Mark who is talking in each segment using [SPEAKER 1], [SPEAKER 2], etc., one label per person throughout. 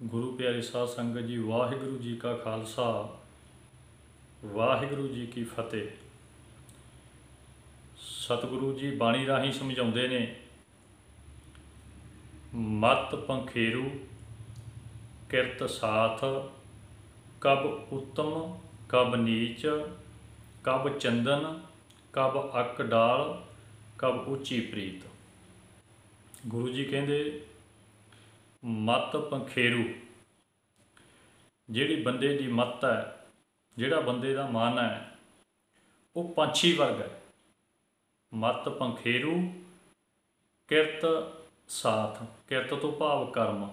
[SPEAKER 1] गुरु प्यारे साध संगत जी, वाहिगुरु जी का खालसा, वाहिगुरु जी की फतेह। सतगुरु जी बाणी राही समझाਉਂਦੇ ਨੇ, मत पंखेरू किरत साथ, कब उत्तम कब नीच, कब चंदन कब अक डाल, कब ਉੱਚੀ ਪ੍ਰੀਤ। गुरु जी ਕਹਿੰਦੇ मत पंखेरू, ਜਿਹੜੀ ਬੰਦੇ ਦੀ ਮੱਤ ਹੈ, ਜਿਹੜਾ ਬੰਦੇ ਦਾ ਮਨ ਹੈ, ਉਹ ਪੰਛੀ ਵਰਗਾ ਹੈ। ਮਤ ਪੰਖੇਰੂ ਕਿਰਤ ਸਾਥ, ਕਿਰਤ ਤੋਂ ਭਾਵ ਕਰਮ,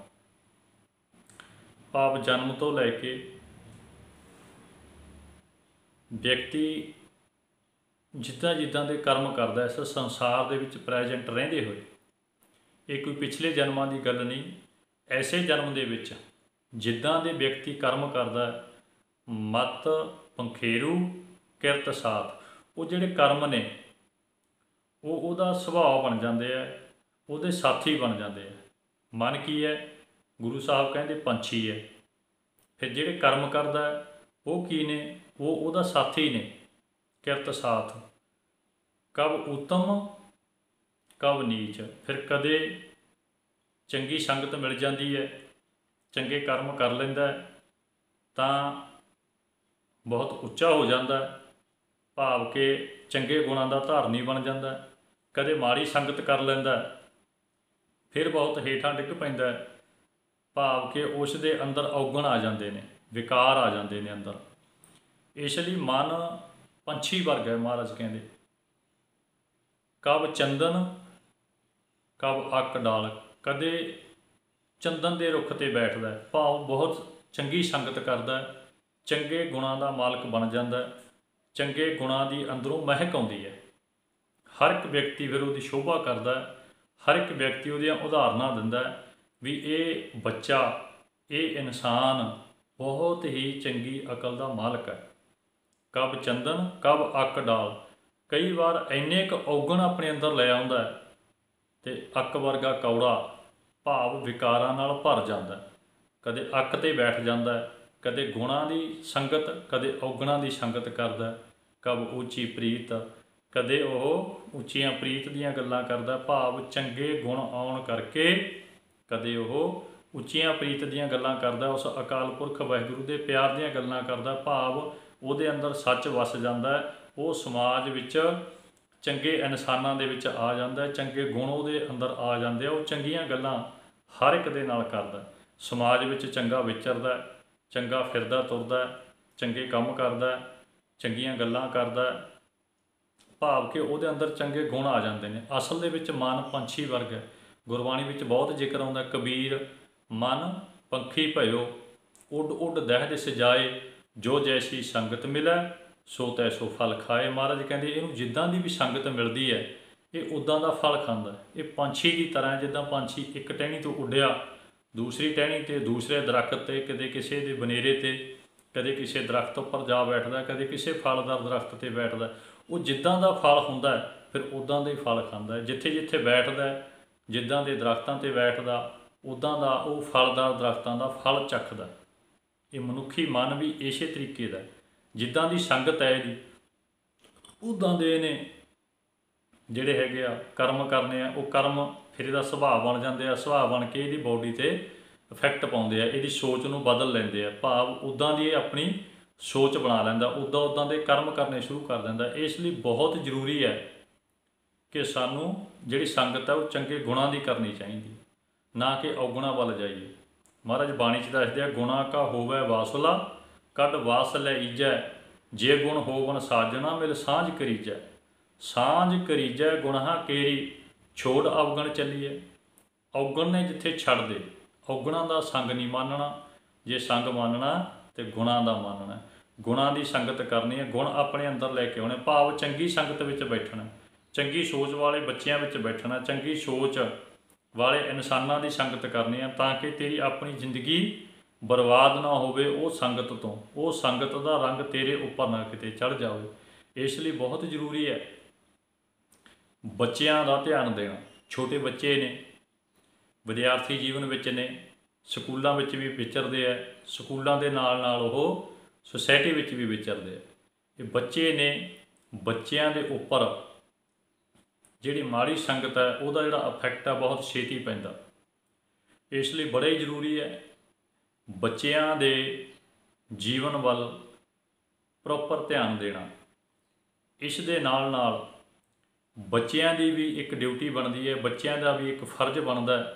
[SPEAKER 1] ਭਾਵ ਜਨਮ ਤੋਂ ਲੈ ਕੇ ਵਿਅਕਤੀ ਜਿੱਦਾਂ ਜਿੱਦਾਂ ਦੇ ਕਰਮ ਕਰਦਾ ਇਸ ਸੰਸਾਰ ਦੇ ਵਿੱਚ ਪ੍ਰੈਜੈਂਟ ਰਹਿੰਦੇ ਹੋਏ, ਇਹ ਕੋਈ ਪਿਛਲੇ ਜਨਮਾਂ ਦੀ ਗੱਲ ਨਹੀਂ, ਐਸੇ ਜਨਮ ਦੇ ਵਿੱਚ ਜਿੱਦਾਂ ਦੇ ਵਿਅਕਤੀ ਕਰਮ ਕਰਦਾ, ਮਤ ਪੰਖੇਰੂ ਕਿਰਤ ਸਾਥ, ਉਹ ਜਿਹੜੇ ਕਰਮ ਨੇ ਉਹ ਉਹਦਾ ਸੁਭਾਅ ਬਣ ਜਾਂਦੇ ਆ, ਉਹਦੇ ਸਾਥੀ ਬਣ ਜਾਂਦੇ ਆ। ਮਨ ਕੀ ਹੈ? ਗੁਰੂ ਸਾਹਿਬ ਕਹਿੰਦੇ ਪੰਛੀ ਹੈ। ਫਿਰ ਜਿਹੜੇ ਕਰਮ ਕਰਦਾ ਉਹ ਕੀ ਨੇ? ਉਹ ਉਹਦਾ ਸਾਥੀ ਨੇ। ਕਿਰਤ ਸਾਥ, ਕਬ ਉੱਤਮ ਕਬ ਨੀਚ। ਫਿਰ ਕਦੇ ਚੰਗੀ ਸੰਗਤ ਮਿਲ ਜਾਂਦੀ ਹੈ, ਚੰਗੇ ਕਰਮ ਕਰ ਲੈਂਦਾ ਤਾਂ ਬਹੁਤ ਉੱਚਾ ਹੋ ਜਾਂਦਾ, ਭਾਵ ਕਿ ਚੰਗੇ ਗੁਣਾਂ ਦਾ ਧਾਰਨੀ ਬਣ ਜਾਂਦਾ। ਕਦੇ ਮਾੜੀ ਸੰਗਤ ਕਰ ਲੈਂਦਾ, ਫਿਰ ਬਹੁਤ ਹੇਠਾਂ ਡਿੱਗ ਪੈਂਦਾ, ਭਾਵ ਕਿ ਉਸ ਦੇ ਅੰਦਰ ਔਗਣ ਆ ਜਾਂਦੇ ਨੇ, ਵਿਕਾਰ ਆ ਜਾਂਦੇ ਨੇ ਅੰਦਰ। ਇਸ ਲਈ ਮਨ ਪੰਛੀ ਵਰਗਾ ਹੈ। ਮਹਾਰਾਜ ਕਹਿੰਦੇ ਕਬ ਚੰਦਨ ਕਬ ਅਕ ਡਾਲ, ਕਦੇ ਚੰਦਨ ਦੇ ਰੁੱਖ 'ਤੇ ਬੈਠਦਾ, ਭਾਵ ਬਹੁਤ ਚੰਗੀ ਸੰਗਤ ਕਰਦਾ, ਚੰਗੇ ਗੁਣਾਂ ਦਾ ਮਾਲਕ ਬਣ ਜਾਂਦਾ, ਚੰਗੇ ਗੁਣਾਂ ਦੀ ਅੰਦਰੋਂ ਮਹਿਕ ਆਉਂਦੀ ਹੈ। ਹਰ ਇੱਕ ਵਿਅਕਤੀ ਫਿਰ ਉਹਦੀ ਸ਼ੋਭਾ ਕਰਦਾ, ਹਰ ਇੱਕ ਵਿਅਕਤੀ ਉਹਦੀਆਂ ਉਦਾਹਰਨਾਂ ਦਿੰਦਾ ਵੀ ਇਹ ਬੱਚਾ, ਇਹ ਇਨਸਾਨ ਬਹੁਤ ਹੀ ਚੰਗੀ ਅਕਲ ਦਾ ਮਾਲਕ ਹੈ। ਕਬ ਚੰਦਨ ਕਬ ਅਕ ਡਾਲ, ਕਈ ਵਾਰ ਇੰਨੇ ਕੁ ਔਗਣ ਆਪਣੇ ਅੰਦਰ ਲੈ ਆਉਂਦਾ ਅਤੇ ਅੱਕ ਵਰਗਾ ਕੌੜਾ, ਭਾਵ ਵਿਕਾਰਾਂ ਨਾਲ ਭਰ ਜਾਂਦਾ। ਕਦੇ ਅੱਕ 'ਤੇ ਬੈਠ ਜਾਂਦਾ, ਕਦੇ ਗੁਣਾਂ ਦੀ ਸੰਗਤ, ਕਦੇ ਔਗਣਾਂ ਦੀ ਸੰਗਤ ਕਰਦਾ। ਕਬ ਉੱਚੀ ਪ੍ਰੀਤ, ਕਦੇ ਉਹ ਉੱਚੀਆਂ ਪ੍ਰੀਤ ਦੀਆਂ ਗੱਲਾਂ ਕਰਦਾ, ਭਾਵ ਚੰਗੇ ਗੁਣ ਆਉਣ ਕਰਕੇ ਕਦੇ ਉਹ ਉੱਚੀਆਂ ਪ੍ਰੀਤ ਦੀਆਂ ਗੱਲਾਂ ਕਰਦਾ, ਉਸ ਅਕਾਲ ਪੁਰਖ ਵਾਹਿਗੁਰੂ ਦੇ ਪਿਆਰ ਦੀਆਂ ਗੱਲਾਂ ਕਰਦਾ, ਭਾਵ ਉਹਦੇ ਅੰਦਰ ਸੱਚ ਵਸ ਜਾਂਦਾ, ਉਹ ਸਮਾਜ ਵਿੱਚ ਚੰਗੇ ਇਨਸਾਨਾਂ ਦੇ ਵਿੱਚ ਆ ਜਾਂਦਾ, ਚੰਗੇ ਗੁਣ ਉਹਦੇ ਅੰਦਰ ਆ ਜਾਂਦੇ ਆ, ਉਹ ਚੰਗੀਆਂ ਗੱਲਾਂ ਹਰ ਇੱਕ ਦੇ ਨਾਲ ਕਰਦਾ, ਸਮਾਜ ਵਿੱਚ ਚੰਗਾ ਵਿਚਰਦਾ, ਚੰਗਾ ਫਿਰਦਾ ਤੁਰਦਾ, ਚੰਗੇ ਕੰਮ ਕਰਦਾ, ਚੰਗੀਆਂ ਗੱਲਾਂ ਕਰਦਾ, ਭਾਵ ਕਿ ਉਹਦੇ ਅੰਦਰ ਚੰਗੇ ਗੁਣ ਆ ਜਾਂਦੇ ਨੇ। ਅਸਲ ਦੇ ਵਿੱਚ ਮਨ ਪੰਛੀ ਵਰਗਾ। ਗੁਰਬਾਣੀ ਵਿੱਚ ਬਹੁਤ ਜ਼ਿਕਰ ਆਉਂਦਾ, ਕਬੀਰ ਮਨ ਪੰਖੀ ਭਇਓ, ਉੱਡ ਉੱਡ ਦਹਿ ਦਿਸ ਜਾਏ, ਜੋ ਜੈਸੀ ਸੰਗਤ ਮਿਲੈ ਸੋ ਤੈਸੋ ਫਲ ਖਾਏ। ਮਹਾਰਾਜ ਕਹਿੰਦੇ ਇਹਨੂੰ ਜਿੱਦਾਂ ਦੀ ਵੀ ਸੰਗਤ ਮਿਲਦੀ ਹੈ, ਇਹ ਉੱਦਾਂ ਦਾ ਫਲ ਖਾਂਦਾ। ਇਹ ਪੰਛੀ ਦੀ ਤਰ੍ਹਾਂ, ਜਿੱਦਾਂ ਪੰਛੀ ਇੱਕ ਟਹਿਣੀ ਤੋਂ ਉੱਡਿਆ ਦੂਸਰੀ ਟਹਿਣੀ 'ਤੇ, ਦੂਸਰੇ ਦਰੱਖਤ 'ਤੇ, ਕਦੇ ਕਿਸੇ ਦੇ ਬਨੇਰੇ 'ਤੇ, ਕਦੇ ਕਿਸੇ ਦਰੱਖਤ ਉੱਪਰ ਜਾ ਬੈਠਦਾ, ਕਦੇ ਕਿਸੇ ਫਲਦਾਰ ਦਰੱਖਤ 'ਤੇ ਬੈਠਦਾ। ਉਹ ਜਿੱਦਾਂ ਦਾ ਫਲ ਹੁੰਦਾ ਫਿਰ ਉੱਦਾਂ ਦਾ ਹੀ ਫਲ ਖਾਂਦਾ। ਜਿੱਥੇ ਜਿੱਥੇ ਬੈਠਦਾ, ਜਿੱਦਾਂ ਦੇ ਦਰੱਖਤਾਂ 'ਤੇ ਬੈਠਦਾ, ਉੱਦਾਂ ਦਾ ਉਹ ਫਲਦਾਰ ਦਰੱਖਤਾਂ ਦਾ ਫਲ ਚੱਖਦਾ। ਇਹ ਮਨੁੱਖੀ ਮਨ ਵੀ ਇਸੇ ਤਰੀਕੇ ਦਾ, ਜਿੱਦਾਂ ਦੀ ਸੰਗਤ ਹੈ ਇਹਦੀ, ਉੱਦਾਂ ਦੇ ਨੇ ਜਿਹੜੇ ਹੈਗੇ ਆ ਕਰਮ ਕਰਨੇ ਆ, ਉਹ ਕਰਮ ਫਿਰ ਇਹਦਾ ਸੁਭਾਅ ਬਣ ਜਾਂਦੇ ਆ। ਸੁਭਾਅ ਬਣ ਕੇ ਇਹਦੀ ਬੋਡੀ 'ਤੇ ਇਫੈਕਟ ਪਾਉਂਦੇ ਆ, ਇਹਦੀ ਸੋਚ ਨੂੰ ਬਦਲ ਲੈਂਦੇ ਆ, ਭਾਵ ਉੱਦਾਂ ਦੀ ਇਹ ਆਪਣੀ ਸੋਚ ਬਣਾ ਲੈਂਦਾ, ਉੱਦਾਂ ਉੱਦਾਂ ਦੇ ਕਰਮ ਕਰਨੇ ਸ਼ੁਰੂ ਕਰ ਦਿੰਦਾ। ਇਸ ਲਈ ਬਹੁਤ ਜ਼ਰੂਰੀ ਹੈ ਕਿ ਸਾਨੂੰ ਜਿਹੜੀ ਸੰਗਤ ਹੈ ਉਹ ਚੰਗੇ ਗੁਣਾਂ ਦੀ ਕਰਨੀ ਚਾਹੀਦੀ, ਨਾ ਕਿ ਔਗੁਣਾਂ ਵੱਲ ਜਾਈਏ। ਮਹਾਰਾਜ ਬਾਣੀ 'ਚ ਦੱਸਦੇ ਆ, ਗੁਣਾ ਕਾ ਹੋਵੈ ਵਾਸੁਲਾ ਕੱਢ ਵਾਸ ਲੈ ਈਜੈ, ਜੇ ਗੁਣ ਹੋਵਨ ਸਾਜਣਾ ਮਿਲ ਸਾਂਝ ਕਰੀਜੈ। ਸਾਂਝ ਕਰੀਜੈ ਗੁਣਾਂ ਕੇਰੀ, ਛੋੜ ਅਵਗਣ ਚੱਲੀਏ। ਔਗਣ ਨੇ ਜਿੱਥੇ ਛੱਡ ਦੇ, ਔਗਣਾਂ ਦਾ ਸੰਗ ਨਹੀਂ ਮੰਨਣਾ, ਜੇ ਸੰਗ ਮੰਨਣਾ ਅਤੇ ਗੁਣਾਂ ਦਾ ਮੰਨਣਾ। ਗੁਣਾਂ ਦੀ ਸੰਗਤ ਕਰਨੀ ਹੈ, ਗੁਣ ਆਪਣੇ ਅੰਦਰ ਲੈ ਕੇ ਆਉਣੇ, ਭਾਵ ਚੰਗੀ ਸੰਗਤ ਵਿੱਚ ਬੈਠਣਾ, ਚੰਗੀ ਸੋਚ ਵਾਲੇ ਬੱਚਿਆਂ ਵਿੱਚ ਬੈਠਣਾ, ਚੰਗੀ ਸੋਚ ਵਾਲੇ ਇਨਸਾਨਾਂ ਦੀ ਸੰਗਤ ਕਰਨੀ ਹੈ, ਤਾਂ ਕਿ ਤੇਰੀ ਆਪਣੀ ਜ਼ਿੰਦਗੀ ਬਰਬਾਦ ਨਾ ਹੋਵੇ ਉਹ ਸੰਗਤ ਤੋਂ, ਉਹ ਸੰਗਤ ਦਾ ਰੰਗ ਤੇਰੇ ਉੱਪਰ ਨਾ ਕਿਤੇ ਚੜ੍ਹ ਜਾਵੇ। ਇਸ ਲਈ ਬਹੁਤ ਜ਼ਰੂਰੀ ਹੈ ਬੱਚਿਆਂ ਦਾ ਧਿਆਨ ਦੇਣਾ। ਛੋਟੇ ਬੱਚੇ ਨੇ, ਵਿਦਿਆਰਥੀ ਜੀਵਨ ਵਿੱਚ ਨੇ, ਸਕੂਲਾਂ ਵਿੱਚ ਵੀ ਵਿਚਰਦੇ ਆ, ਸਕੂਲਾਂ ਦੇ ਨਾਲ ਨਾਲ ਉਹ ਸੁਸਾਇਟੀ ਵਿੱਚ ਵੀ ਵਿਚਰਦੇ ਆ। ਇਹ ਬੱਚੇ ਨੇ, ਬੱਚਿਆਂ ਦੇ ਉੱਪਰ ਜਿਹੜੀ ਮਾੜੀ ਸੰਗਤ ਹੈ ਉਹਦਾ ਜਿਹੜਾ ਇਫੈਕਟ ਹੈ ਬਹੁਤ ਛੇਤੀ ਪੈਂਦਾ। ਇਸ ਲਈ ਬੜਾ ਹੀ ਜ਼ਰੂਰੀ ਹੈ ਬੱਚਿਆਂ ਦੇ ਜੀਵਨ ਵੱਲ ਪ੍ਰੋਪਰ ਧਿਆਨ ਦੇਣਾ। ਇਸ ਦੇ ਨਾਲ ਨਾਲ ਬੱਚਿਆਂ ਦੀ ਵੀ ਇੱਕ ਡਿਊਟੀ ਬਣਦੀ ਹੈ, ਬੱਚਿਆਂ ਦਾ ਵੀ ਇੱਕ ਫਰਜ਼ ਬਣਦਾ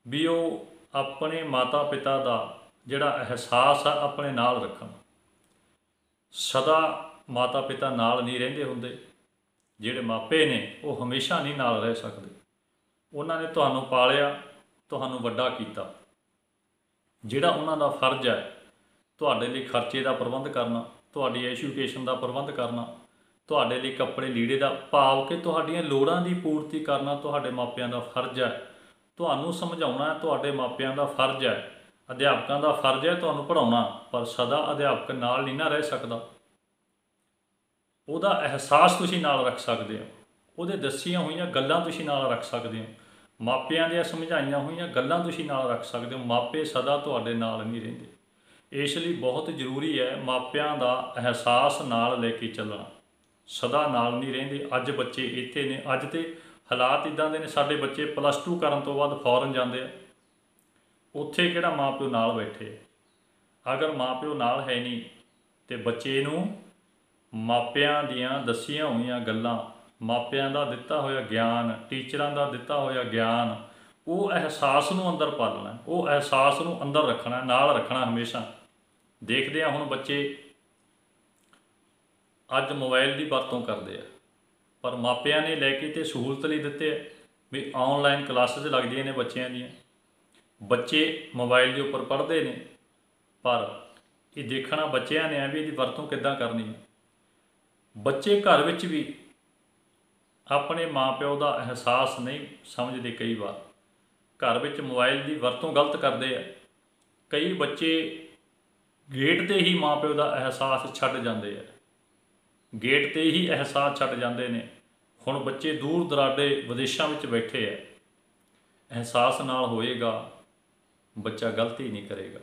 [SPEAKER 1] ਵੀ ਉਹ ਆਪਣੇ ਮਾਤਾ ਪਿਤਾ ਦਾ ਜਿਹੜਾ ਅਹਿਸਾਸ ਆ ਆਪਣੇ ਨਾਲ ਰੱਖਣ। ਸਦਾ ਮਾਤਾ ਪਿਤਾ ਨਾਲ ਨਹੀਂ ਰਹਿੰਦੇ ਹੁੰਦੇ। ਜਿਹੜੇ ਮਾਪੇ ਨੇ ਉਹ ਹਮੇਸ਼ਾ ਨਹੀਂ ਨਾਲ ਰਹਿ ਸਕਦੇ। ਉਹਨਾਂ ਨੇ ਤੁਹਾਨੂੰ ਪਾਲਿਆ, ਤੁਹਾਨੂੰ ਵੱਡਾ ਕੀਤਾ। ਜਿਹੜਾ ਉਹਨਾਂ ਦਾ ਫਰਜ਼ ਹੈ ਤੁਹਾਡੇ ਲਈ ਖਰਚੇ ਦਾ ਪ੍ਰਬੰਧ ਕਰਨਾ, ਤੁਹਾਡੀ ਐਜੂਕੇਸ਼ਨ ਦਾ ਪ੍ਰਬੰਧ ਕਰਨਾ, ਤੁਹਾਡੇ ਲਈ ਕੱਪੜੇ ਲੀੜੇ ਦਾ, ਭਾਵ ਕਿ ਤੁਹਾਡੀਆਂ ਲੋੜਾਂ ਦੀ ਪੂਰਤੀ ਕਰਨਾ ਤੁਹਾਡੇ ਮਾਪਿਆਂ ਦਾ ਫਰਜ਼ ਹੈ। ਤੁਹਾਨੂੰ ਸਮਝਾਉਣਾ ਤੁਹਾਡੇ ਮਾਪਿਆਂ ਦਾ ਫਰਜ਼ ਹੈ। ਅਧਿਆਪਕਾਂ ਦਾ ਫਰਜ਼ ਹੈ ਤੁਹਾਨੂੰ ਪੜ੍ਹਾਉਣਾ, ਪਰ ਸਦਾ ਅਧਿਆਪਕ ਨਾਲ ਨਹੀਂ ਨਾ ਰਹਿ ਸਕਦਾ। ਉਹਦਾ ਅਹਿਸਾਸ ਤੁਸੀਂ ਨਾਲ ਰੱਖ ਸਕਦੇ ਹੋ, ਉਹਦੇ ਦੱਸੀਆਂ ਹੋਈਆਂ ਗੱਲਾਂ ਤੁਸੀਂ ਨਾਲ ਰੱਖ ਸਕਦੇ ਹੋ, ਮਾਪਿਆਂ ਦੀਆਂ ਸਮਝਾਈਆਂ ਹੋਈਆਂ ਗੱਲਾਂ ਤੁਸੀਂ ਨਾਲ ਰੱਖ ਸਕਦੇ ਹੋ। ਮਾਪੇ ਸਦਾ ਤੁਹਾਡੇ ਨਾਲ ਨਹੀਂ ਰਹਿੰਦੇ। ਇਸ ਲਈ ਬਹੁਤ ਜ਼ਰੂਰੀ ਹੈ ਮਾਪਿਆਂ ਦਾ ਅਹਿਸਾਸ ਨਾਲ ਲੈ ਕੇ ਚੱਲਣਾ। ਸਦਾ ਨਾਲ ਨਹੀਂ ਰਹਿੰਦੇ। ਅੱਜ ਬੱਚੇ ਇੱਥੇ ਨੇ, ਅੱਜ ਤੇ ਹਾਲਾਤ ਇੱਦਾਂ ਦੇ ਨੇ, ਸਾਡੇ ਬੱਚੇ +2 ਕਰਨ ਤੋਂ ਬਾਅਦ ਫੌਰਨ ਜਾਂਦੇ ਆ। ਉੱਥੇ ਕਿਹੜਾ ਮਾਂ ਪਿਓ ਨਾਲ ਬੈਠੇ। ਅਗਰ ਮਾਂ ਪਿਓ ਨਾਲ ਹੈ ਨਹੀਂ ਤੇ ਬੱਚੇ ਨੂੰ ਮਾਪਿਆਂ ਦੀਆਂ ਦੱਸੀਆਂ ਹੋਈਆਂ ਗੱਲਾਂ, ਮਾਪਿਆਂ ਦਾ ਦਿੱਤਾ ਹੋਇਆ ਗਿਆਨ, ਟੀਚਰਾਂ ਦਾ ਦਿੱਤਾ ਹੋਇਆ ਗਿਆਨ, ਉਹ ਅਹਿਸਾਸ ਨੂੰ ਅੰਦਰ ਪਾਲਣਾ, ਉਹ ਅਹਿਸਾਸ ਨੂੰ ਅੰਦਰ ਰੱਖਣਾ, ਨਾਲ ਰੱਖਣਾ ਹਮੇਸ਼ਾ। ਦੇਖਦੇ ਹਾਂ ਹੁਣ ਬੱਚੇ ਅੱਜ ਮੋਬਾਈਲ ਦੀ ਵਰਤੋਂ ਕਰਦੇ ਆ, ਪਰ ਮਾਪਿਆਂ ਨੇ ਲੈ ਕੇ ਤੇ ਸਹੂਲਤ ਲਈ ਦਿੱਤੇ ਆ ਵੀ ਆਨਲਾਈਨ ਕਲਾਸਿਸ ਲੱਗਦੀਆਂ ਨੇ ਬੱਚਿਆਂ ਦੀਆਂ, ਬੱਚੇ ਮੋਬਾਈਲ ਦੇ ਉੱਪਰ ਪੜ੍ਹਦੇ ਨੇ, ਪਰ ਇਹ ਦੇਖਣਾ ਬੱਚਿਆਂ ਨੇ ਆ ਵੀ ਇਹਦੀ ਵਰਤੋਂ ਕਿੱਦਾਂ ਕਰਨੀ ਹੈ। ਬੱਚੇ ਘਰ ਵਿੱਚ ਵੀ ਆਪਣੇ ਮਾਂ ਪਿਓ ਦਾ ਅਹਿਸਾਸ ਨਹੀਂ ਸਮਝਦੇ। ਕਈ ਵਾਰ ਘਰ ਵਿੱਚ ਮੋਬਾਈਲ ਦੀ ਵਰਤੋਂ ਗਲਤ ਕਰਦੇ ਆ। ਕਈ ਬੱਚੇ ਗੇਟ 'ਤੇ ਹੀ ਮਾਂ ਪਿਓ ਦਾ ਅਹਿਸਾਸ ਛੱਡ ਜਾਂਦੇ ਆ, ਗੇਟ 'ਤੇ ਹੀ ਅਹਿਸਾਸ ਛੱਡ ਜਾਂਦੇ ਨੇ। ਹੁਣ ਬੱਚੇ ਦੂਰ ਦਰਾਡੇ ਵਿਦੇਸ਼ਾਂ ਵਿੱਚ ਬੈਠੇ ਆ, ਅਹਿਸਾਸ ਨਾਲ ਹੋਏਗਾ ਬੱਚਾ ਗਲਤੀ ਨਹੀਂ ਕਰੇਗਾ।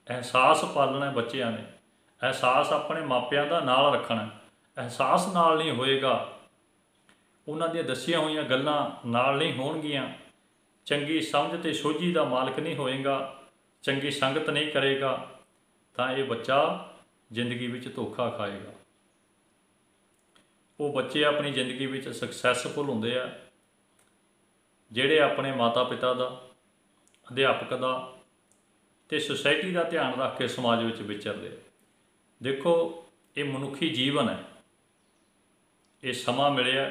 [SPEAKER 1] ਅਹਿਸਾਸ ਪਾਲਣਾ ਬੱਚਿਆਂ ਨੇ, ਅਹਿਸਾਸ ਆਪਣੇ ਮਾਪਿਆਂ ਦਾ ਨਾਲ ਰੱਖਣਾ। ਅਹਿਸਾਸ ਨਾਲ ਨਹੀਂ ਹੋਏਗਾ, ਉਹਨਾਂ ਦੀਆਂ ਦੱਸੀਆਂ ਹੋਈਆਂ ਗੱਲਾਂ ਨਾਲ ਨਹੀਂ ਹੋਣਗੀਆਂ, ਚੰਗੀ ਸਮਝ ਅਤੇ ਸੋਝੀ ਦਾ ਮਾਲਕ ਨਹੀਂ ਹੋਏਗਾ, ਚੰਗੀ ਸੰਗਤ ਨਹੀਂ ਕਰੇਗਾ, ਤਾਂ ਇਹ ਬੱਚਾ ਜ਼ਿੰਦਗੀ ਵਿੱਚ ਧੋਖਾ ਖਾਏਗਾ। ਉਹ ਬੱਚੇ ਆਪਣੀ ਜ਼ਿੰਦਗੀ ਵਿੱਚ ਸਕਸੈਸਫੁਲ ਹੁੰਦੇ ਆ ਜਿਹੜੇ ਆਪਣੇ ਮਾਤਾ ਪਿਤਾ ਦਾ, ਅਧਿਆਪਕ ਦਾ ਅਤੇ ਸੁਸਾਇਟੀ ਦਾ ਧਿਆਨ ਰੱਖ ਕੇ ਸਮਾਜ ਵਿੱਚ ਵਿਚਰਦੇ। ਦੇਖੋ ਇਹ ਮਨੁੱਖੀ ਜੀਵਨ ਹੈ, ਇਹ ਸਮਾਂ ਮਿਲਿਆ,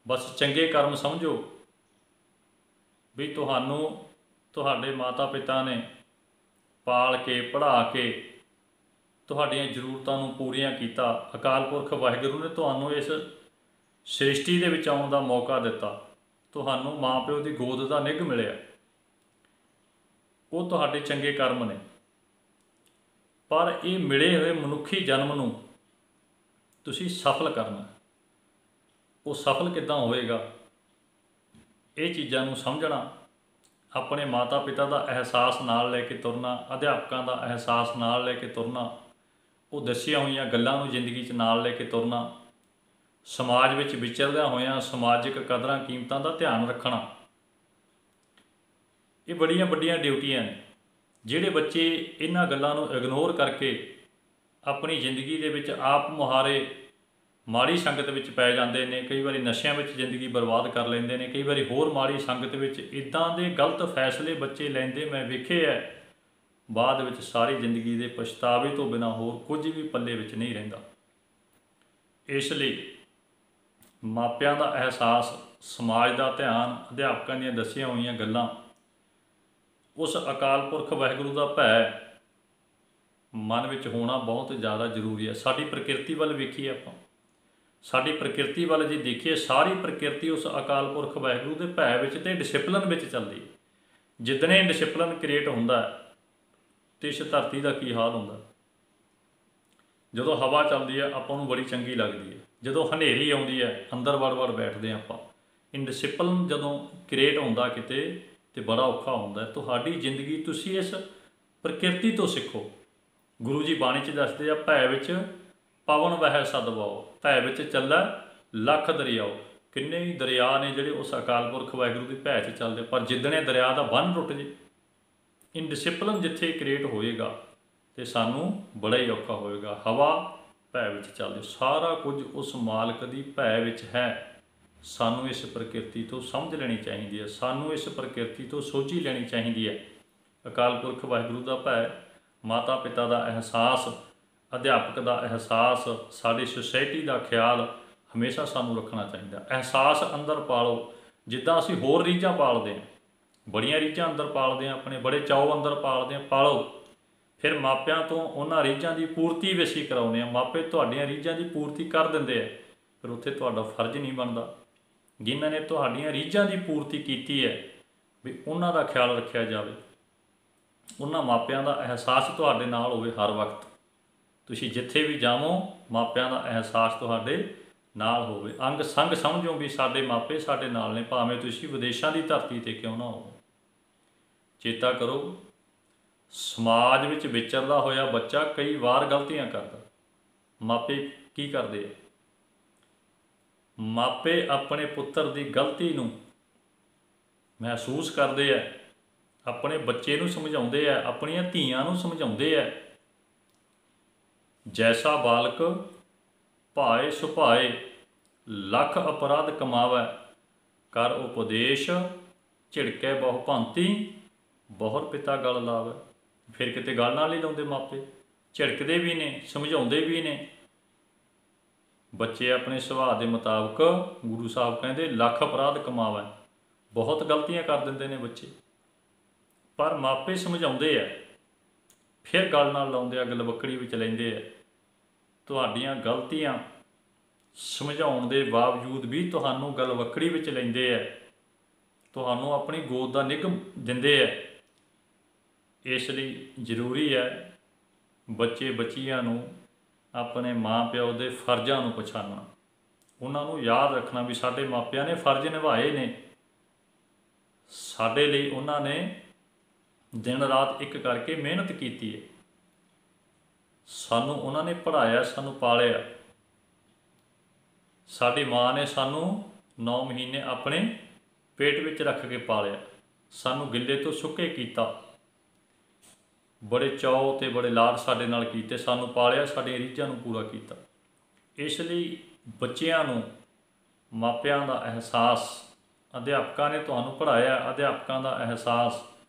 [SPEAKER 1] ਬਸ ਚੰਗੇ ਕਰਮ ਸਮਝੋ ਵੀ ਤੁਹਾਨੂੰ ਤੁਹਾਡੇ ਮਾਤਾ ਪਿਤਾ ਨੇ ਪਾਲ ਕੇ ਪੜ੍ਹਾ ਕੇ ਤੁਹਾਡੀਆਂ ਜ਼ਰੂਰਤਾਂ ਨੂੰ ਪੂਰੀਆਂ ਕੀਤਾ। ਅਕਾਲ ਪੁਰਖ ਵਾਹਿਗੁਰੂ ਨੇ ਤੁਹਾਨੂੰ ਇਸ ਸ੍ਰਿਸ਼ਟੀ ਦੇ ਵਿੱਚ ਆਉਣ ਦਾ ਮੌਕਾ ਦਿੱਤਾ, ਤੁਹਾਨੂੰ ਮਾਂ ਪਿਓ ਦੀ ਗੋਦ ਦਾ ਨਿੱਘ ਮਿਲਿਆ, ਉਹ ਤੁਹਾਡੇ ਚੰਗੇ ਕਰਮ ਨੇ। ਪਰ ਇਹ ਮਿਲੇ ਹੋਏ ਮਨੁੱਖੀ ਜਨਮ ਨੂੰ ਤੁਸੀਂ ਸਫਲ ਕਰਨਾ। ਉਹ ਸਫਲ ਕਿੱਦਾਂ ਹੋਵੇਗਾ? ਇਹ ਚੀਜ਼ਾਂ ਨੂੰ ਸਮਝਣਾ, ਆਪਣੇ ਮਾਤਾ ਪਿਤਾ ਦਾ ਅਹਿਸਾਸ ਨਾਲ ਲੈ ਕੇ ਤੁਰਨਾ, ਅਧਿਆਪਕਾਂ ਦਾ ਅਹਿਸਾਸ ਨਾਲ ਲੈ ਕੇ ਤੁਰਨਾ, ਉਹ ਦੱਸੀਆਂ ਹੋਈਆਂ ਗੱਲਾਂ ਨੂੰ ਜ਼ਿੰਦਗੀ 'ਚ ਨਾਲ ਲੈ ਕੇ ਤੁਰਨਾ, ਸਮਾਜ ਵਿੱਚ ਵਿਚਰਦਿਆਂ ਹੋਇਆਂ ਸਮਾਜਿਕ ਕਦਰਾਂ ਕੀਮਤਾਂ ਦਾ ਧਿਆਨ ਰੱਖਣਾ। ਇਹ ਬੜੀਆਂ ਵੱਡੀਆਂ ਡਿਊਟੀਆਂ ਨੇ। ਜਿਹੜੇ ਬੱਚੇ ਇਹਨਾਂ ਗੱਲਾਂ ਨੂੰ ਇਗਨੋਰ ਕਰਕੇ ਆਪਣੀ ਜ਼ਿੰਦਗੀ ਦੇ ਵਿੱਚ ਆਪ ਮੁਹਾਰੇ ਮਾੜੀ ਸੰਗਤ ਵਿੱਚ ਪੈ ਜਾਂਦੇ ਨੇ, ਕਈ ਵਾਰੀ ਨਸ਼ਿਆਂ ਵਿੱਚ ਜ਼ਿੰਦਗੀ ਬਰਬਾਦ ਕਰ ਲੈਂਦੇ ਨੇ, ਕਈ ਵਾਰੀ ਹੋਰ ਮਾੜੀ ਸੰਗਤ ਵਿੱਚ ਇੱਦਾਂ ਦੇ ਗਲਤ ਫੈਸਲੇ ਬੱਚੇ ਲੈਂਦੇ ਮੈਂ ਵੇਖੇ ਹੈ, ਬਾਅਦ ਵਿੱਚ ਸਾਰੀ ਜ਼ਿੰਦਗੀ ਦੇ ਪਛਤਾਵੇ ਤੋਂ ਬਿਨਾਂ ਹੋਰ ਕੁਝ ਵੀ ਪੱਲੇ ਵਿੱਚ ਨਹੀਂ ਰਹਿੰਦਾ। ਇਸ ਲਈ ਮਾਪਿਆਂ ਦਾ ਅਹਿਸਾਸ, ਸਮਾਜ ਦਾ ਧਿਆਨ, ਅਧਿਆਪਕਾਂ ਦੀਆਂ ਦੱਸੀਆਂ ਹੋਈਆਂ ਗੱਲਾਂ, ਉਸ ਅਕਾਲ ਪੁਰਖ ਵਾਹਿਗੁਰੂ ਦਾ ਭੈ ਮਨ ਵਿੱਚ ਹੋਣਾ ਬਹੁਤ ਜ਼ਿਆਦਾ ਜ਼ਰੂਰੀ ਹੈ। ਸਾਡੀ ਪ੍ਰਕਿਰਤੀ ਵੱਲ ਵੇਖੀਏ ਆਪਾਂ, ਸਾਡੀ ਪ੍ਰਕਿਰਤੀ ਵੱਲ ਜੇ ਦੇਖੀਏ, ਸਾਰੀ ਪ੍ਰਕਿਰਤੀ ਉਸ ਅਕਾਲ ਪੁਰਖ ਵਾਹਿਗੁਰੂ ਦੇ ਭੈ ਵਿੱਚ ਅਤੇ ਡਿਸਿਪਲਨ ਵਿੱਚ ਚੱਲਦੀ ਹੈ। ਜਿੱਦਣੇ ਡਿਸਿਪਲਨ ਕ੍ਰੀਏਟ ਹੁੰਦਾ ਅਤੇ ਇਸ ਧਰਤੀ ਦਾ ਕੀ ਹਾਲ ਹੁੰਦਾ। ਜਦੋਂ ਹਵਾ ਚੱਲਦੀ ਹੈ ਆਪਾਂ ਨੂੰ ਬੜੀ ਚੰਗੀ ਲੱਗਦੀ ਹੈ, ਜਦੋਂ ਹਨੇਰੀ ਆਉਂਦੀ ਹੈ ਅੰਦਰ ਵੜ ਵੜ ਬੈਠਦੇ ਹਾਂ ਆਪਾਂ। ਇਨਡਿਸਿਪਲਨ ਜਦੋਂ ਕ੍ਰੀਏਟ ਹੁੰਦਾ ਕਿਤੇ तो बड़ा औखा होंदा है। तुहाडी जिंदगी तुसी इस प्रकृति तो सीखो। गुरु जी बाणी च दसदे आ, भै विच पवन वह सदभाओ, भै विच चलै लख दरियाओ। किन्ने ही दरिया ने ਜਿਹੜੇ ਉਸ ਅਕਾਲ ਪੁਰਖ ਵਾਹਿਗੁਰੂ ਦੀ ਭੈ 'ਚ ਚੱਲਦੇ, ਪਰ ਜਿੱਦਣੇ ਦਰਿਆ ਦਾ ਬੰਨ੍ਹ ਟੁੱਟ ਜੇ, ਇਨਡਿਸਿਪਲਿਨ ਜਿੱਥੇ ਕ੍ਰੀਏਟ ਹੋਏਗਾ ਤੇ ਸਾਨੂੰ ਬੜਾ ਹੀ ਔਖਾ ਹੋਏਗਾ। ਹਵਾ ਭੈ ਵਿੱਚ ਚੱਲਦੀ, ਸਾਰਾ ਕੁਝ ਉਸ ਮਾਲਕ ਦੀ ਭੈ ਵਿੱਚ ਹੈ। ਸਾਨੂੰ ਇਸ ਪ੍ਰਕਿਰਤੀ ਤੋਂ ਸਮਝ ਲੈਣੀ ਚਾਹੀਦੀ ਹੈ, ਸਾਨੂੰ ਇਸ ਪ੍ਰਕਿਰਤੀ ਤੋਂ ਸੋਝੀ ਲੈਣੀ ਚਾਹੀਦੀ ਹੈ। ਅਕਾਲ ਪੁਰਖ ਵਾਹਿਗੁਰੂ ਦਾ ਭੈ, ਮਾਤਾ ਪਿਤਾ ਦਾ ਅਹਿਸਾਸ, ਅਧਿਆਪਕ ਦਾ ਅਹਿਸਾਸ, ਸਾਡੀ ਸੁਸਾਇਟੀ ਦਾ ਖਿਆਲ ਹਮੇਸ਼ਾ ਸਾਨੂੰ ਰੱਖਣਾ ਚਾਹੀਦਾ। ਅਹਿਸਾਸ ਅੰਦਰ ਪਾਲੋ, ਜਿੱਦਾਂ ਅਸੀਂ ਹੋਰ ਰੀਝਾਂ ਪਾਲਦੇ ਹਾਂ, ਬੜੀਆਂ ਰੀਝਾਂ ਅੰਦਰ ਪਾਲਦੇ ਹਾਂ, ਆਪਣੇ ਬੜੇ ਚਾਅ ਅੰਦਰ ਪਾਲਦੇ ਹਾਂ, ਪਾਲੋ। ਫਿਰ ਮਾਪਿਆਂ ਤੋਂ ਉਹਨਾਂ ਰੀਝਾਂ ਦੀ ਪੂਰਤੀ ਵੀ ਅਸੀਂ ਕਰਾਉਂਦੇ ਹਾਂ। ਮਾਪੇ ਤੁਹਾਡੀਆਂ ਰੀਝਾਂ ਦੀ ਪੂਰਤੀ ਕਰ ਦਿੰਦੇ ਆ, ਪਰ ਉੱਥੇ ਤੁਹਾਡਾ ਫਰਜ਼ ਨਹੀਂ ਬਣਦਾ। ਜਿਨ੍ਹਾਂ ਨੇ ਤੁਹਾਡੀਆਂ ਰੀਝਾਂ ਦੀ ਪੂਰਤੀ ਕੀਤੀ ਹੈ ਵੀ ਉਹਨਾਂ ਦਾ ਖਿਆਲ ਰੱਖਿਆ ਜਾਵੇ, ਉਹਨਾਂ ਮਾਪਿਆਂ ਦਾ ਅਹਿਸਾਸ ਤੁਹਾਡੇ ਨਾਲ ਹੋਵੇ ਹਰ ਵਕਤ। ਤੁਸੀਂ ਜਿੱਥੇ ਵੀ ਜਾਵੋ, ਮਾਪਿਆਂ ਦਾ ਅਹਿਸਾਸ ਤੁਹਾਡੇ ਨਾਲ ਹੋਵੇ। ਅੰਗ ਸੰਗ ਸਮਝੋ ਵੀ ਸਾਡੇ ਮਾਪੇ ਸਾਡੇ ਨਾਲ ਨੇ, ਭਾਵੇਂ ਤੁਸੀਂ ਵਿਦੇਸ਼ਾਂ ਦੀ ਧਰਤੀ 'ਤੇ ਕਿਉਂ ਨਾ ਹੋ। ਚੇਤਾ ਕਰੋ, ਸਮਾਜ ਵਿੱਚ ਵਿਚਰਦਾ ਹੋਇਆ ਬੱਚਾ ਕਈ ਵਾਰ ਗਲਤੀਆਂ ਕਰਦਾ। ਮਾਪੇ ਕੀ ਕਰਦੇ ਆ? ਮਾਪੇ ਆਪਣੇ ਪੁੱਤਰ ਦੀ ਗਲਤੀ ਨੂੰ ਮਹਿਸੂਸ ਕਰਦੇ ਆ, ਆਪਣੇ ਬੱਚੇ ਨੂੰ ਸਮਝਾਉਂਦੇ ਆ, ਆਪਣੀਆਂ ਧੀਆਂ ਨੂੰ ਸਮਝਾਉਂਦੇ ਆ। ਜੈਸਾ ਬਾਲਕ ਭਾਏ ਸੁਭਾਏ, ਲੱਖ ਅਪਰਾਧ ਕਮਾਵੈ, ਕਰ ਉਪਦੇਸ਼ ਝਿੜਕੇ ਬਹੁ ਭਾਂਤੀ, ਬਹੁਰ ਪਿਤਾ ਗਲ ਲਾਵੈ। ਫਿਰ ਕਿਤੇ ਗੱਲ ਨਾਲ ਹੀ ਲਾਉਂਦੇ ਮਾਪੇ, ਝਿੜਕਦੇ ਵੀ ਨੇ, ਸਮਝਾਉਂਦੇ ਵੀ ਨੇ। ਬੱਚੇ ਆਪਣੇ ਸੁਭਾਅ ਦੇ ਮੁਤਾਬਕ, ਗੁਰੂ ਸਾਹਿਬ ਕਹਿੰਦੇ, ਲੱਖ ਅਪਰਾਧ ਕਮਾਵੈ, ਬਹੁਤ ਗਲਤੀਆਂ ਕਰ ਦਿੰਦੇ ਨੇ ਬੱਚੇ, ਪਰ ਮਾਪੇ ਸਮਝਾਉਂਦੇ ਆ, ਫਿਰ ਗੱਲ ਨਾਲ ਲਾਉਂਦੇ ਆ, ਗਲਵੱਕੜੀ ਵਿੱਚ ਲੈਂਦੇ ਆ। ਤੁਹਾਡੀਆਂ ਗਲਤੀਆਂ ਸਮਝਾਉਣ ਦੇ ਬਾਵਜੂਦ ਵੀ ਤੁਹਾਨੂੰ ਗਲਵੱਕੜੀ ਵਿੱਚ ਲੈਂਦੇ ਆ, ਤੁਹਾਨੂੰ ਆਪਣੀ ਗੋਦ ਦਾ ਨਿੱਘ ਦਿੰਦੇ ਆ। ਇਸ ਲਈ ਜ਼ਰੂਰੀ ਹੈ ਬੱਚੇ ਬੱਚੀਆਂ ਨੂੰ ਆਪਣੇ ਮਾਂ ਪਿਓ ਦੇ ਫਰਜ਼ਾਂ ਨੂੰ ਪਛਾਣਨਾ, ਉਹਨਾਂ ਨੂੰ ਯਾਦ ਰੱਖਣਾ ਵੀ ਸਾਡੇ ਮਾਪਿਆਂ ਨੇ ਫਰਜ਼ ਨਿਭਾਏ ਨੇ, ਸਾਡੇ ਲਈ ਉਹਨਾਂ ਨੇ ਦਿਨ ਰਾਤ ਇੱਕ ਕਰਕੇ ਮਿਹਨਤ ਕੀਤੀ ਹੈ, ਸਾਨੂੰ ਉਹਨਾਂ ਨੇ ਪੜ੍ਹਾਇਆ, ਸਾਨੂੰ ਪਾਲਿਆ। ਸਾਡੀ ਮਾਂ ਨੇ ਸਾਨੂੰ 9 ਮਹੀਨੇ ਆਪਣੇ ਪੇਟ ਵਿੱਚ ਰੱਖ ਕੇ ਪਾਲਿਆ, ਸਾਨੂੰ ਗਿੱਲੇ ਤੋਂ ਸੁੱਕੇ ਕੀਤਾ, ਬੜੇ ਚਾਅ ਅਤੇ ਬੜੇ ਲਾਡ ਸਾਡੇ ਨਾਲ ਕੀਤੇ, ਸਾਨੂੰ ਪਾਲਿਆ, ਸਾਡੀਆਂ ਰੀਝਾਂ ਨੂੰ ਪੂਰਾ ਕੀਤਾ। ਇਸ ਲਈ ਬੱਚਿਆਂ ਨੂੰ ਮਾਪਿਆਂ ਦਾ ਅਹਿਸਾਸ, ਅਧਿਆਪਕਾਂ ਨੇ ਤੁਹਾਨੂੰ ਪੜ੍ਹਾਇਆ, ਅਧਿਆਪਕਾਂ ਦਾ ਅਹਿਸਾਸ,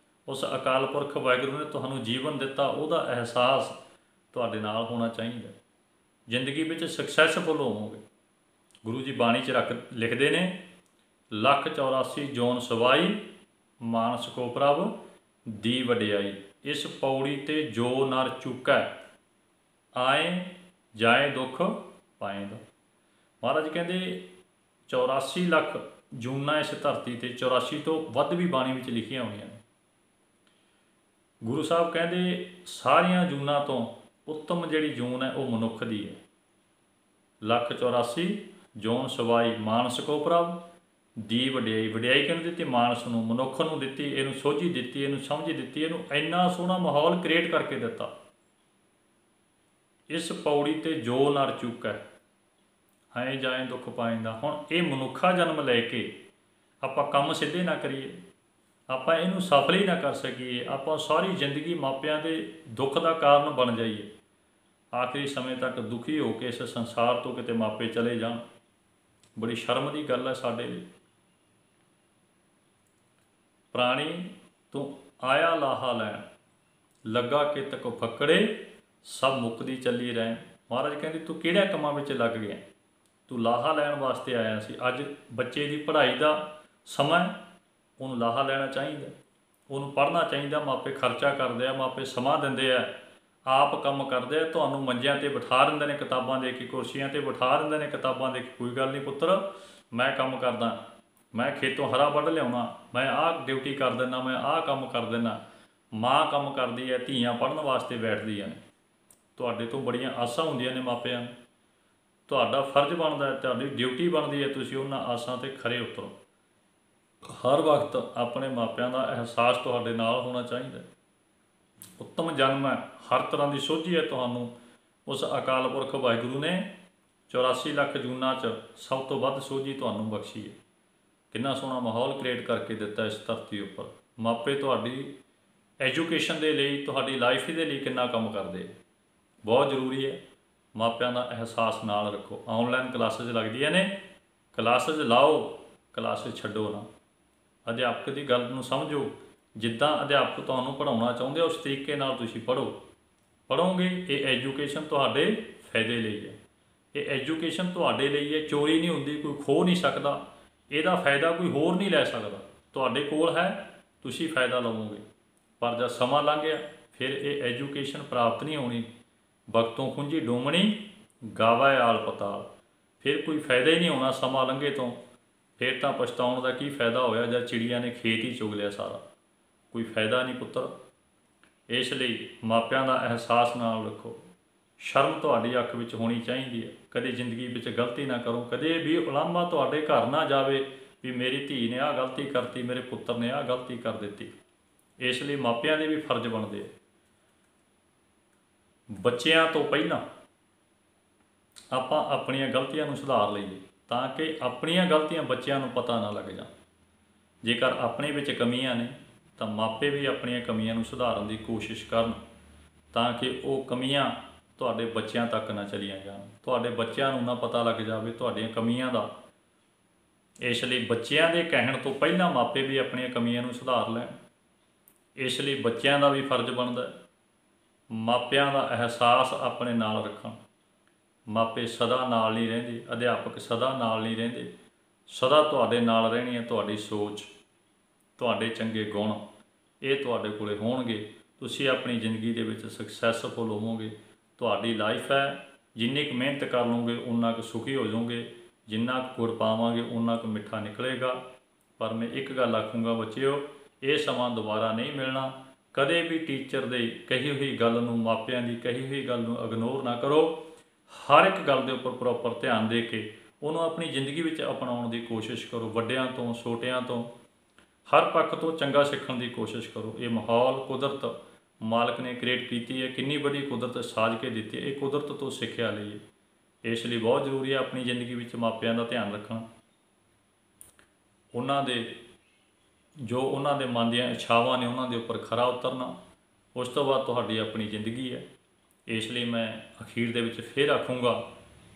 [SPEAKER 1] ਉਸ ਅਕਾਲ ਪੁਰਖ ਵਾਹਿਗੁਰੂ ਨੇ ਤੁਹਾਨੂੰ ਜੀਵਨ ਦਿੱਤਾ, ਉਹਦਾ ਅਹਿਸਾਸ ਤੁਹਾਡੇ ਨਾਲ ਹੋਣਾ ਚਾਹੀਦਾ। ਜ਼ਿੰਦਗੀ ਵਿੱਚ ਸਕਸੈਸਫੁਲ ਹੋਵੋਗੇ। ਗੁਰੂ ਜੀ ਬਾਣੀ 'ਚ ਲਿਖਦੇ ਨੇ, ਲੱਖ 84 ਜੋਨ ਸਵਾਈ, ਮਾਨਸ ਕੋ ਪ੍ਰਭ ਦੀ ਵਡਿਆਈ। ਇਸ ਪੌੜੀ ਤੇ ਜੋ ਨਰ ਚੁੱਕੈ, ਆਏ ਜਾਏ ਦੁੱਖ ਪਾਏਂਦਾ। ਮਹਾਰਾਜ ਕਹਿੰਦੇ 84 ਲੱਖ ਜੂਨਾਂ ਇਸ ਧਰਤੀ 'ਤੇ, 84 ਤੋਂ ਵੱਧ ਵੀ ਬਾਣੀ ਵਿੱਚ ਲਿਖੀਆਂ ਹੋਈਆਂ ਨੇ। ਗੁਰੂ ਸਾਹਿਬ ਕਹਿੰਦੇ ਸਾਰੀਆਂ ਜੂਨਾਂ ਤੋਂ ਉੱਤਮ ਜਿਹੜੀ ਜੂਨ ਹੈ ਉਹ ਮਨੁੱਖ ਦੀ ਹੈ। ਲੱਖ 84 ਜੋਨ ਸਵਾਈ, ਮਾਨਸ ਕੋ ਪ੍ਰਭ ਦੀ ਵਡਿਆਈ। ਵਡਿਆਈ ਕਿਹਨੂੰ ਦਿੱਤੀ? ਮਾਨਸ ਨੂੰ, ਮਨੁੱਖ ਨੂੰ ਦਿੱਤੀ। ਇਹਨੂੰ ਸੋਝੀ ਦਿੱਤੀ, ਇਹਨੂੰ ਸਮਝ ਦਿੱਤੀ, ਇਹਨੂੰ ਇੰਨਾ ਸੋਹਣਾ ਮਾਹੌਲ ਕ੍ਰੀਏਟ ਕਰਕੇ ਦਿੱਤਾ। ਇਸ ਪੌੜੀ ਤੇ ਜੋ ਨਰ ਚੁੱਕੈ, ਆਏ ਜਾਏ ਦੁੱਖ ਪਾਏਂਦਾ। ਹੁਣ ਇਹ ਮਨੁੱਖਾ ਜਨਮ ਲੈ ਕੇ ਆਪਾਂ ਕੰਮ ਸਿੱਧੇ ਨਾ ਕਰੀਏ, ਆਪਾਂ ਇਹਨੂੰ ਸਫਲ ਹੀ ਨਾ ਕਰ ਸਕੀਏ, ਆਪਾਂ ਸਾਰੀ ਜ਼ਿੰਦਗੀ ਮਾਪਿਆਂ ਦੇ ਦੁੱਖ ਦਾ ਕਾਰਨ ਬਣ ਜਾਈਏ, ਆਖਰੀ ਸਮੇਂ ਤੱਕ ਦੁਖੀ ਹੋ ਕੇ ਇਸ ਸੰਸਾਰ ਤੋਂ ਕਿਤੇ ਮਾਪੇ ਚਲੇ ਜਾਣ, ਬੜੀ ਸ਼ਰਮ ਦੀ ਗੱਲ ਹੈ ਸਾਡੇ ਲਈ। ਪ੍ਰਾਣੀ ਤੂੰ ਆਇਆ ਲਾਹਾ ਲੈਣ, ਲੱਗਾ ਕਿਤਕ ਫੱਕੜੇ, ਸਭ ਮੁੱਕਦੀ ਚੱਲੀ ਰਹਿਣ। ਮਹਾਰਾਜ ਕਹਿੰਦੇ ਤੂੰ ਕਿਹੜਿਆਂ ਕੰਮਾਂ ਵਿੱਚ ਲੱਗ ਗਿਆ? ਤੂੰ ਲਾਹਾ ਲੈਣ ਵਾਸਤੇ ਆਇਆ ਸੀ। ਅੱਜ ਬੱਚੇ ਦੀ ਪੜ੍ਹਾਈ ਦਾ ਸਮਾਂ, ਉਹਨੂੰ ਲਾਹਾ ਲੈਣਾ ਚਾਹੀਦਾ, ਉਹਨੂੰ ਪੜ੍ਹਨਾ ਚਾਹੀਦਾ। ਮਾਪੇ ਖਰਚਾ ਕਰਦੇ ਆ, ਮਾਪੇ ਸਮਾਂ ਦਿੰਦੇ ਆ, ਆਪ ਕੰਮ ਕਰਦੇ ਆ, ਤੁਹਾਨੂੰ ਮੰਜਿਆਂ 'ਤੇ ਬਿਠਾ ਦਿੰਦੇ ਨੇ, ਕਿਤਾਬਾਂ ਦੇ ਕੇ, ਕੁਰਸੀਆਂ 'ਤੇ ਬਿਠਾ ਦਿੰਦੇ ਨੇ, ਕਿਤਾਬਾਂ ਦੇ ਕੇ, ਕੋਈ ਗੱਲ ਨਹੀਂ ਪੁੱਤਰ, ਮੈਂ ਕੰਮ ਕਰਦਾ, ਮੈਂ ਖੇਤੋਂ ਹਰਾ ਵੱਢ ਲਿਆਉਣਾ, ਮੈਂ ਆਹ ਡਿਊਟੀ ਕਰ ਦਿੰਦਾ, ਮੈਂ ਆਹ ਕੰਮ ਕਰ ਦਿੰਦਾ। ਮਾਂ ਕੰਮ ਕਰਦੀ ਹੈ, ਧੀਆਂ ਪੜ੍ਹਨ ਵਾਸਤੇ ਬੈਠਦੀਆਂ ਨੇ। ਤੁਹਾਡੇ ਤੋਂ ਬੜੀਆਂ ਆਸਾਂ ਹੁੰਦੀਆਂ ਨੇ ਮਾਪਿਆਂ ਨੂੰ, ਤੁਹਾਡਾ ਫਰਜ਼ ਬਣਦਾ ਹੈ, ਤੁਹਾਡੀ ਡਿਊਟੀ ਬਣਦੀ ਹੈ, ਤੁਸੀਂ ਉਹਨਾਂ ਆਸਾਂ 'ਤੇ ਖਰੇ ਉਤਰੋ। ਹਰ ਵਕਤ ਆਪਣੇ ਮਾਪਿਆਂ ਦਾ ਅਹਿਸਾਸ ਤੁਹਾਡੇ ਨਾਲ ਹੋਣਾ ਚਾਹੀਦਾ ਹੈ। ਉੱਤਮ ਜਨਮ ਹੈ, ਹਰ ਤਰ੍ਹਾਂ ਦੀ ਸੋਝੀ ਹੈ ਤੁਹਾਨੂੰ ਉਸ ਅਕਾਲ ਪੁਰਖ ਵਾਹਿਗੁਰੂ ਨੇ 84 ਲੱਖ ਜੂਨਾਂ 'ਚ ਸਭ ਤੋਂ ਵੱਧ ਸੋਝੀ ਤੁਹਾਨੂੰ ਬਖਸ਼ੀ ਹੈ। ਕਿੰਨਾ ਸੋਹਣਾ ਮਾਹੌਲ ਕ੍ਰੀਏਟ ਕਰਕੇ ਦਿੱਤਾ ਇਸ ਧਰਤੀ ਉੱਪਰ। ਮਾਪੇ ਤੁਹਾਡੀ ਐਜੂਕੇਸ਼ਨ ਦੇ ਲਈ, ਤੁਹਾਡੀ ਲਾਈਫ ਦੇ ਲਈ ਕਿੰਨਾ ਕੰਮ ਕਰਦੇ ਆ। ਬਹੁਤ ਜ਼ਰੂਰੀ ਹੈ ਮਾਪਿਆਂ ਦਾ ਅਹਿਸਾਸ ਨਾਲ ਰੱਖੋ। ਆਨਲਾਈਨ ਕਲਾਸਿਸ ਲੱਗਦੀਆਂ ਨੇ, ਕਲਾਸਿਸ ਲਾਓ, ਕਲਾਸਿਸ ਛੱਡੋ ਨਾ। ਅਧਿਆਪਕ ਦੀ ਗੱਲ ਨੂੰ ਸਮਝੋ। ਜਿੱਦਾਂ ਅਧਿਆਪਕ ਤੁਹਾਨੂੰ ਪੜ੍ਹਾਉਣਾ ਚਾਹੁੰਦੇ ਉਸ ਤਰੀਕੇ ਨਾਲ ਤੁਸੀਂ ਪੜ੍ਹੋਗੇ। ਇਹ ਐਜੂਕੇਸ਼ਨ ਤੁਹਾਡੇ ਫਾਇਦੇ ਲਈ ਹੈ। ਇਹ ਐਜੂਕੇਸ਼ਨ ਤੁਹਾਡੇ ਲਈ ਹੈ, ਚੋਰੀ ਨਹੀਂ ਹੁੰਦੀ, ਕੋਈ ਖੋਹ ਨਹੀਂ ਸਕਦਾ। ਇਹਦਾ ਫਾਇਦਾ ਕੋਈ ਹੋਰ ਨਹੀਂ ਲੈ ਸਕਦਾ। ਤੁਹਾਡੇ ਕੋਲ ਹੈ, ਤੁਸੀਂ ਫਾਇਦਾ ਲਵੋਗੇ। ਪਰ ਜਦ ਸਮਾਂ ਲੰਘ ਗਿਆ ਫਿਰ ਇਹ ਐਜੂਕੇਸ਼ਨ ਪ੍ਰਾਪਤ ਨਹੀਂ ਹੋਣੀ। ਵਕਤੋਂ ਖੁੰਝੀ ਡੋਮਣੀ ਗਾਵਾ ਆਲ ਪਤਾਲ। ਫਿਰ ਕੋਈ ਫਾਇਦਾ ਹੀ ਨਹੀਂ ਹੋਣਾ ਸਮਾਂ ਲੰਘੇ ਤੋਂ। ਫਿਰ ਤਾਂ ਪਛਤਾਉਣ ਦਾ ਕੀ ਫਾਇਦਾ ਹੋਇਆ ਜਦ ਚਿੜੀਆਂ ਨੇ ਖੇਤ ਹੀ ਚੁਗ ਲਿਆ ਸਾਰਾ। ਕੋਈ ਫਾਇਦਾ ਨਹੀਂ ਪੁੱਤਰ। ਇਸ ਲਈ ਮਾਪਿਆਂ ਦਾ ਅਹਿਸਾਸ ਨਾਲ ਰੱਖੋ। ਸ਼ਰਮ ਤੁਹਾਡੀ ਅੱਖ ਵਿੱਚ ਹੋਣੀ ਚਾਹੀਦੀ ਹੈ। ਕਦੇ ਜ਼ਿੰਦਗੀ ਵਿੱਚ ਗਲਤੀ ਨਾ ਕਰੋ। ਕਦੇ ਵੀ ਉਲਾਂਭਾ ਤੁਹਾਡੇ ਘਰ ਨਾ ਜਾਵੇ ਵੀ ਮੇਰੀ ਧੀ ਨੇ ਆਹ ਗਲਤੀ ਕਰਤੀ, ਮੇਰੇ ਪੁੱਤਰ ਨੇ ਆਹ ਗਲਤੀ ਕਰ ਦਿੱਤੀ। ਇਸ ਲਈ ਮਾਪਿਆਂ ਦੇ ਵੀ ਫਰਜ਼ ਬਣਦੇ ਆ। ਬੱਚਿਆਂ ਤੋਂ ਪਹਿਲਾਂ ਆਪਾਂ ਆਪਣੀਆਂ ਗਲਤੀਆਂ ਨੂੰ ਸੁਧਾਰ ਲਈਏ ਤਾਂ ਕਿ ਆਪਣੀਆਂ ਗਲਤੀਆਂ ਬੱਚਿਆਂ ਨੂੰ ਪਤਾ ਨਾ ਲੱਗ ਜਾਣ। ਜੇਕਰ ਆਪਣੇ ਵਿੱਚ ਕਮੀਆਂ ਨੇ ਤਾਂ ਮਾਪੇ ਵੀ ਆਪਣੀਆਂ ਕਮੀਆਂ ਨੂੰ ਸੁਧਾਰਨ ਦੀ ਕੋਸ਼ਿਸ਼ ਕਰਨ ਤਾਂ ਕਿ ਉਹ ਕਮੀਆਂ ਤੁਹਾਡੇ ਬੱਚਿਆਂ ਤੱਕ ਨਾ ਚਲੀਆਂ ਜਾਣ, ਤੁਹਾਡੇ ਬੱਚਿਆਂ ਨੂੰ ਨਾ ਪਤਾ ਲੱਗ ਜਾਵੇ ਤੁਹਾਡੀਆਂ ਕਮੀਆਂ ਦਾ। ਇਸ ਲਈ ਬੱਚਿਆਂ ਦੇ ਕਹਿਣ ਤੋਂ ਪਹਿਲਾਂ ਮਾਪੇ ਵੀ ਆਪਣੀਆਂ ਕਮੀਆਂ ਨੂੰ ਸੁਧਾਰ ਲੈਣ। ਇਸ ਲਈ ਬੱਚਿਆਂ ਦਾ ਵੀ ਫਰਜ਼ ਬਣਦਾ ਮਾਪਿਆਂ ਦਾ ਅਹਿਸਾਸ ਆਪਣੇ ਨਾਲ ਰੱਖਣ। ਮਾਪੇ ਸਦਾ ਨਾਲ ਨਹੀਂ ਰਹਿੰਦੇ, ਅਧਿਆਪਕ ਸਦਾ ਨਾਲ ਨਹੀਂ ਰਹਿੰਦੇ। ਸਦਾ ਤੁਹਾਡੇ ਨਾਲ ਰਹਿਣੀ ਹੈ ਤੁਹਾਡੀ ਸੋਚ, ਤੁਹਾਡੇ ਚੰਗੇ ਗੁਣ, ਇਹ ਤੁਹਾਡੇ ਕੋਲੇ ਹੋਣਗੇ। ਤੁਸੀਂ ਆਪਣੀ ਜ਼ਿੰਦਗੀ ਦੇ ਵਿੱਚ ਸਕਸੈਸਫੁਲ ਹੋਵੋਗੇ। ਤੁਹਾਡੀ ਲਾਈਫ ਹੈ, ਜਿੰਨੀ ਕੁ ਮਿਹਨਤ ਕਰ ਲਓਗੇ ਉਨਾ ਕੁ ਸੁਖੀ ਹੋ ਜਾਓਗੇ। ਜਿੰਨਾ ਕੁ ਗੁੜ ਪਾਵਾਂਗੇ ਉਨਾ ਕੁ ਮਿੱਠਾ ਨਿਕਲੇਗਾ। ਪਰ ਮੈਂ ਇੱਕ ਗੱਲ ਆਖੂੰਗਾ ਬੱਚਿਓ, ਇਹ ਸਮਾਂ ਦੁਬਾਰਾ ਨਹੀਂ ਮਿਲਣਾ। ਕਦੇ ਵੀ ਟੀਚਰ ਦੇ ਕਹੀ ਹੋਈ ਗੱਲ ਨੂੰ, ਮਾਪਿਆਂ ਦੀ ਕਹੀ ਹੋਈ ਗੱਲ ਨੂੰ ਇਗਨੋਰ ਨਾ ਕਰੋ। ਹਰ ਇੱਕ ਗੱਲ ਦੇ ਉੱਪਰ ਪ੍ਰੋਪਰ ਧਿਆਨ ਦੇ ਕੇ ਉਹਨੂੰ ਆਪਣੀ ਜ਼ਿੰਦਗੀ ਵਿੱਚ ਅਪਣਾਉਣ ਦੀ ਕੋਸ਼ਿਸ਼ ਕਰੋ। ਵੱਡਿਆਂ ਤੋਂ, ਛੋਟਿਆਂ ਤੋਂ, ਹਰ ਪੱਖ ਤੋਂ ਚੰਗਾ ਸਿੱਖਣ ਦੀ ਕੋਸ਼ਿਸ਼ ਕਰੋ। ਇਹ ਮਾਹੌਲ ਕੁਦਰਤ ਮਾਲਕ ਨੇ ਕ੍ਰੀਏਟ ਕੀਤੀ ਹੈ। ਕਿੰਨੀ ਵੱਡੀ ਕੁਦਰਤ ਸਾਜ ਕੇ ਦਿੱਤੀ ਹੈ। ਇਹ ਕੁਦਰਤ ਤੋਂ ਸਿੱਖਿਆ ਲਈਏ। ਇਸ ਲਈ ਬਹੁਤ ਜ਼ਰੂਰੀ ਹੈ ਆਪਣੀ ਜ਼ਿੰਦਗੀ ਵਿੱਚ ਮਾਪਿਆਂ ਦਾ ਧਿਆਨ ਰੱਖਣਾ। ਉਹਨਾਂ ਦੇ ਜੋ ਉਹਨਾਂ ਦੇ ਮਨ ਦੀਆਂ ਇੱਛਾਵਾਂ ਨੇ ਉਹਨਾਂ ਦੇ ਉੱਪਰ ਖਰਾ ਉਤਰਨਾ। ਉਸ ਤੋਂ ਬਾਅਦ ਤੁਹਾਡੀ ਆਪਣੀ ਜ਼ਿੰਦਗੀ ਹੈ। ਇਸ ਲਈ ਮੈਂ ਅਖੀਰ ਦੇ ਵਿੱਚ ਫਿਰ ਆਖੂੰਗਾ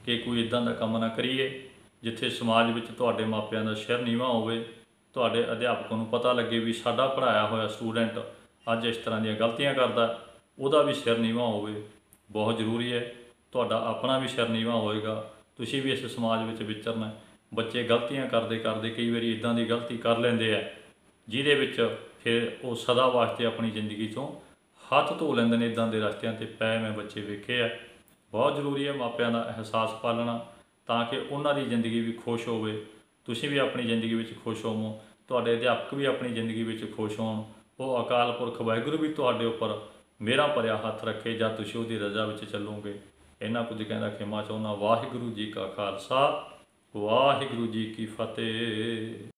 [SPEAKER 1] ਕਿ ਕੋਈ ਇੱਦਾਂ ਦਾ ਕੰਮ ਨਾ ਕਰੀਏ ਜਿੱਥੇ ਸਮਾਜ ਵਿੱਚ ਤੁਹਾਡੇ ਮਾਪਿਆਂ ਦਾ ਸਿਰ ਨੀਵਾਂ ਹੋਵੇ। ਤੁਹਾਡੇ ਅਧਿਆਪਕਾਂ ਨੂੰ ਪਤਾ ਲੱਗੇ ਵੀ ਸਾਡਾ ਪੜ੍ਹਾਇਆ ਹੋਇਆ ਸਟੂਡੈਂਟ ਅੱਜ ਇਸ ਤਰ੍ਹਾਂ ਦੀਆਂ ਗਲਤੀਆਂ ਕਰਦਾ, ਉਹਦਾ ਵੀ ਸਿਰ ਨੀਵਾਂ ਹੋਵੇ। ਬਹੁਤ ਜ਼ਰੂਰੀ ਹੈ ਤੁਹਾਡਾ ਆਪਣਾ ਵੀ ਸਿਰ ਨੀਵਾਂ ਹੋਏਗਾ। ਤੁਸੀਂ ਵੀ ਇਸ ਸਮਾਜ ਵਿੱਚ ਵਿਚਰਨਾ। ਬੱਚੇ ਗਲਤੀਆਂ ਕਰਦੇ ਕਰਦੇ ਕਈ ਵਾਰੀ ਇੱਦਾਂ ਦੀ ਗਲਤੀ ਕਰ ਲੈਂਦੇ ਆ ਜਿਹਦੇ ਵਿੱਚ ਫਿਰ ਉਹ ਸਦਾ ਵਾਸਤੇ ਆਪਣੀ ਜ਼ਿੰਦਗੀ 'ਚੋਂ ਹੱਥ ਧੋ ਲੈਂਦੇ ਨੇ। ਇੱਦਾਂ ਦੇ ਰਸਤਿਆਂ 'ਤੇ ਪੈ ਮੈਂ ਬੱਚੇ ਵੇਖੇ ਆ। ਬਹੁਤ ਜ਼ਰੂਰੀ ਹੈ ਮਾਪਿਆਂ ਦਾ ਅਹਿਸਾਸ ਪਾਲਣਾ ਤਾਂ ਕਿ ਉਹਨਾਂ ਦੀ ਜ਼ਿੰਦਗੀ ਵੀ ਖੁਸ਼ ਹੋਵੇ, ਤੁਸੀਂ ਵੀ ਆਪਣੀ ਜ਼ਿੰਦਗੀ ਵਿੱਚ ਖੁਸ਼ ਹੋਵੋ, ਤੁਹਾਡੇ ਅਧਿਆਪਕ ਵੀ ਆਪਣੀ ਜ਼ਿੰਦਗੀ ਵਿੱਚ ਖੁਸ਼ ਹੋਣ। ਉਹ ਅਕਾਲ ਪੁਰਖ ਵਾਹਿਗੁਰੂ ਵੀ ਤੁਹਾਡੇ ਉੱਪਰ ਮਿਹਰਾਂ ਭਰਿਆ ਹੱਥ ਰੱਖੇ ਜਦ ਤੁਸੀਂ ਉਹਦੀ ਰਜ਼ਾ ਵਿੱਚ ਚੱਲੋਗੇ। ਇਹਨਾਂ ਕੁਝ ਕਹਿੰਦਾ ਖਿਮਾ ਚਾਹੁੰਦਾ। ਵਾਹਿਗੁਰੂ ਜੀ ਕਾ ਖਾਲਸਾ, ਵਾਹਿਗੁਰੂ ਜੀ ਕੀ ਫਤਿਹ।